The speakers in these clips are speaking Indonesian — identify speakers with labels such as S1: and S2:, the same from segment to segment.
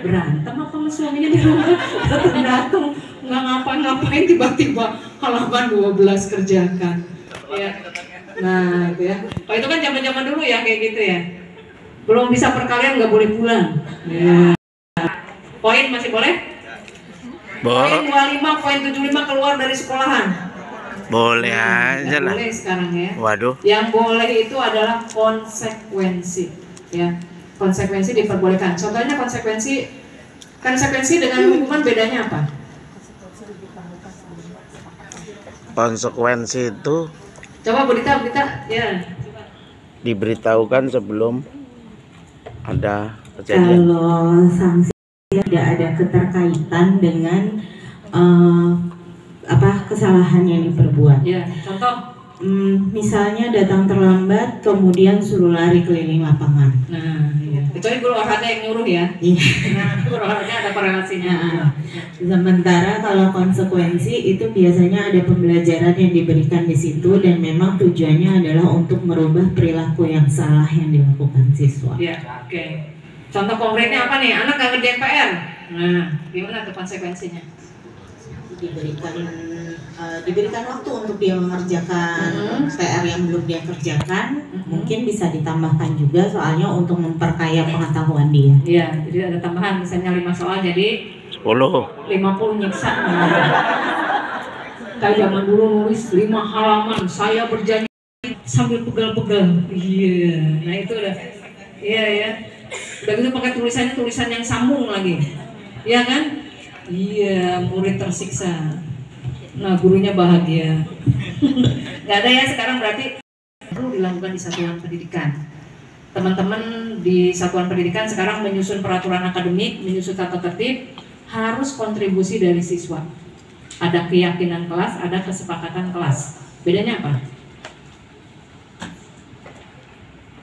S1: berantem apa sama suaminya di rumah, datang nggak ngapa-ngapain, tiba-tiba halaman 12 kerjakan. Ya. Nah itu ya. Oh itu kan zaman-zaman dulu ya kayak gitu ya. Belum bisa perkalian nggak boleh pulang. Ya. Poin masih boleh? Poin 25, poin 75 keluar dari sekolahan.
S2: Boleh aja lah.
S1: Boleh sekarang ya.
S2: Waduh.
S1: Yang boleh itu adalah konsekuensi. Ya. Konsekuensi diperbolehkan. Contohnya konsekuensi dengan hukuman bedanya apa?
S2: Konsekuensi itu
S1: Coba berita ya.
S2: Diberitahukan sebelum ada kejadian.
S3: Kalau sanksi tidak ada keterkaitan dengan kesalahan yang diperbuat.
S1: Ya, contoh.
S3: Misalnya datang terlambat, kemudian suruh lari keliling lapangan.
S1: Nah, iya. Kecuali guru olahraga yang nyuruh ya. Nah, guru olahraga ada korelasinya.
S3: Sementara kalau konsekuensi itu biasanya ada pembelajaran yang diberikan di situ dan memang tujuannya adalah untuk merubah perilaku yang salah yang dilakukan siswa.
S1: Ya, oke. Contoh konkretnya apa nih? Anak nggak ngerjain PR. Nah, gimana tuh konsekuensinya?
S3: Diberikan waktu untuk dia mengerjakan PR yang belum dia kerjakan. Mungkin bisa ditambahkan juga soalnya untuk memperkaya pengetahuan dia.
S1: Iya, jadi ada tambahan misalnya 5 soal jadi
S2: 10.
S1: 50 nyiksa. Kayak zaman dulu nulis 5 halaman, saya berjanji sambil pegal-pegal. Iya, nah itu udah. Iya ya. Udah gitu pakai tulisan yang sambung lagi. Iya kan? Iya, murid tersiksa. Nah, gurunya bahagia. Nggak ada ya sekarang, berarti perlu dilakukan di satuan pendidikan. Teman-teman di satuan pendidikan sekarang menyusun peraturan akademik, menyusun tata tertib, harus kontribusi dari siswa. Ada keyakinan kelas, ada kesepakatan kelas. Bedanya apa?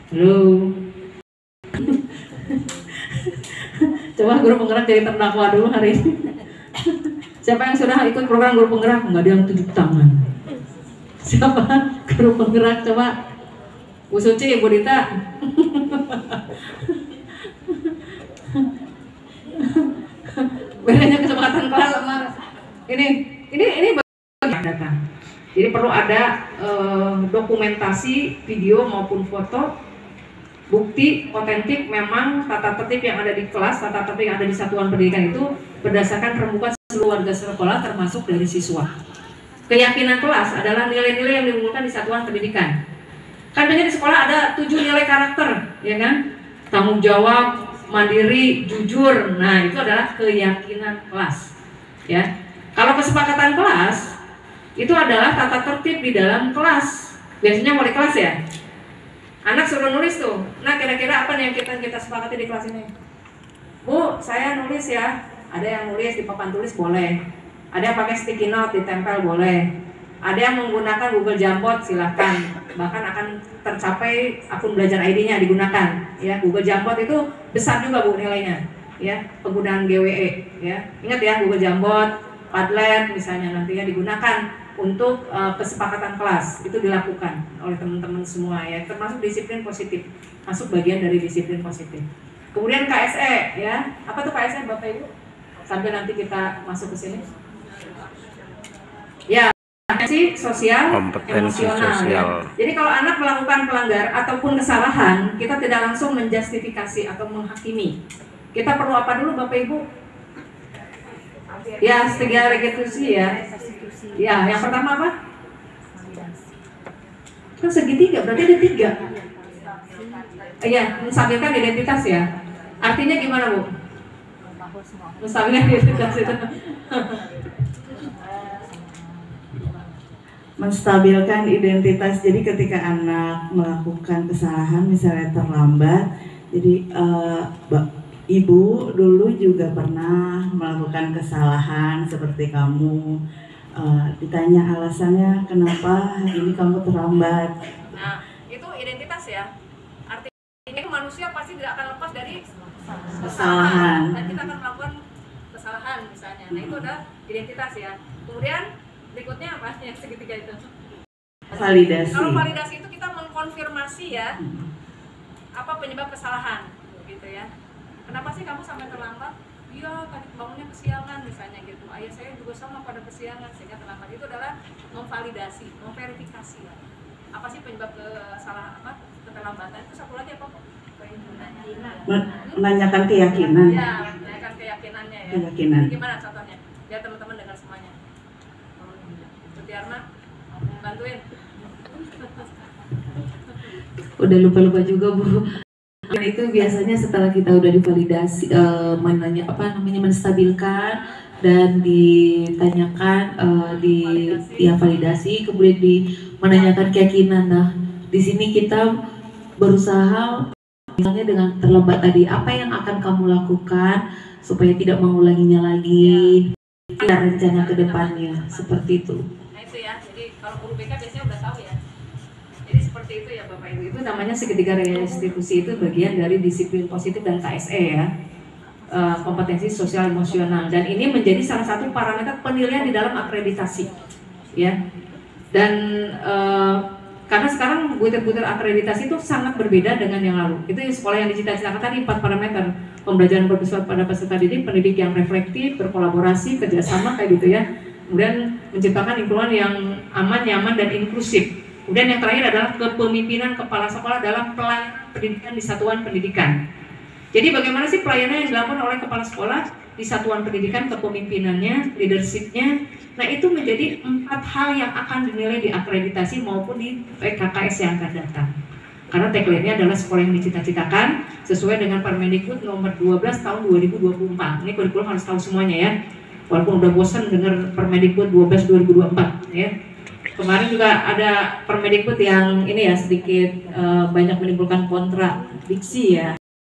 S1: Halo. Coba guru penggerak jadi terdakwa dulu hari ini. Siapa yang sudah ikut program guru penggerak? Nggak ada yang tunjuk tangan. Siapa guru penggerak? Coba Bu Suci, Bu Dita. Bedanya kesepakatan kelas sama ini bagian data. Jadi perlu ada dokumentasi video maupun foto, bukti otentik memang tata tertib yang ada di kelas, tata tertib yang ada di satuan pendidikan itu berdasarkan rembukan seluruh warga sekolah termasuk dari siswa. Keyakinan kelas adalah nilai-nilai yang diunggulkan di satuan pendidikan. Kan biasanya di sekolah ada 7 nilai karakter, ya kan? Tanggung jawab, mandiri, jujur. Nah, itu adalah keyakinan kelas. Ya. Kalau kesepakatan kelas itu adalah tata tertib di dalam kelas. Biasanya wali kelas ya. Anak suruh nulis tuh. Nah, kira-kira apa nih yang kita sepakati di kelas ini? Bu, saya nulis ya. Ada yang nulis di papan tulis boleh. Ada yang pakai sticky note ditempel boleh. Ada yang menggunakan Google Jamboard silahkan. Bahkan akan tercapai akun belajar ID-nya digunakan. Ya, Google Jamboard itu besar juga Bu nilainya. Ya, penggunaan GWE. Ya, ingat ya Google Jamboard, Padlet misalnya nantinya digunakan untuk kesepakatan kelas. Itu dilakukan oleh teman-teman semua ya, termasuk disiplin positif, masuk bagian dari disiplin positif. Kemudian KSE ya, apa tuh KSE Bapak Ibu? Sampai nanti kita masuk ke sini. Ya, kompetensi sosial, emosional.
S2: sosial.
S1: Ya. Jadi kalau anak melakukan pelanggar ataupun kesalahan, kita tidak langsung menjustifikasi atau menghakimi. Kita perlu apa dulu Bapak Ibu? Ya, segitiga restitusi ya. Ya, yang pertama apa? Kan segitiga, berarti ada 3. Iya, menstabilkan identitas ya. Artinya gimana Bu? Menstabilkan identitas itu.
S3: Menstabilkan identitas, jadi ketika anak melakukan kesalahan misalnya terlambat, jadi ibu dulu juga pernah melakukan kesalahan seperti kamu. Ditanya alasannya kenapa ini kamu terlambat.
S1: Nah, itu identitas ya. Artinya manusia pasti tidak akan lepas dari kesalahan. Dan kita akan melakukan kesalahan misalnya. Nah, itu adalah identitas ya. Kemudian berikutnya apa yang segitiga itu?
S3: Validasi.
S1: Kalau validasi itu kita mengkonfirmasi ya apa penyebab kesalahan gitu ya. Kenapa sih kamu sampai terlambat? iya tadi bangunnya kesiangan misalnya gitu, ayah saya juga sama pada kesiangan sehingga terlambat. Itu adalah memvalidasi, memverifikasi ya. Apa sih penyebab keterlambatan? Itu satu lagi apa kok?
S4: Menanyakan keyakinan.
S1: Ya, menanyakan keyakinannya ya.
S4: Keyakinan.
S1: Jadi gimana contohnya? Biar teman-teman dengar semuanya. Sutiarna, bantuin.
S5: Udah lupa-lupa juga Bu. Dan itu biasanya setelah kita udah divalidasi, menstabilkan dan ditanyakan validasi, kemudian menanyakan keyakinan. Nah, di sini kita berusaha misalnya dengan terlambat tadi, apa yang akan kamu lakukan supaya tidak mengulanginya lagi, rencana ke depannya, seperti itu.
S1: Nah itu ya, jadi kalau guru BK biasanya udah tahu ya. Jadi seperti itu ya Bapak Ibu.
S5: Itu namanya segitiga restitusi, itu bagian dari disiplin positif dan KSE ya, kompetensi sosial emosional, dan ini menjadi salah satu parameter penilaian di dalam akreditasi ya. Dan karena sekarang butir-butir akreditasi itu sangat berbeda dengan yang lalu. Itu sekolah yang dicita-citakan tadi 4 parameter: pembelajaran berpusat pada peserta didik, pendidik yang reflektif, berkolaborasi, kerjasama kayak gitu ya. Kemudian menciptakan lingkungan yang aman, nyaman, dan inklusif. Kemudian yang terakhir adalah kepemimpinan kepala sekolah dalam pelayanan pendidikan di satuan pendidikan. Jadi bagaimana sih pelayanan yang dilakukan oleh kepala sekolah di satuan pendidikan, kepemimpinannya, leadershipnya. Nah itu menjadi 4 hal yang akan dinilai di akreditasi maupun di PKKS yang akan datang. Karena tagline-nya adalah sekolah yang dicita-citakan sesuai dengan Permendikbud nomor 12 tahun 2024. Ini kurikulum harus tahu semuanya ya. Walaupun udah bosan dengar Permendikbud 12 2024 ya. Kemarin juga ada Permendikbud yang ini ya sedikit banyak menimbulkan kontradiksi ya.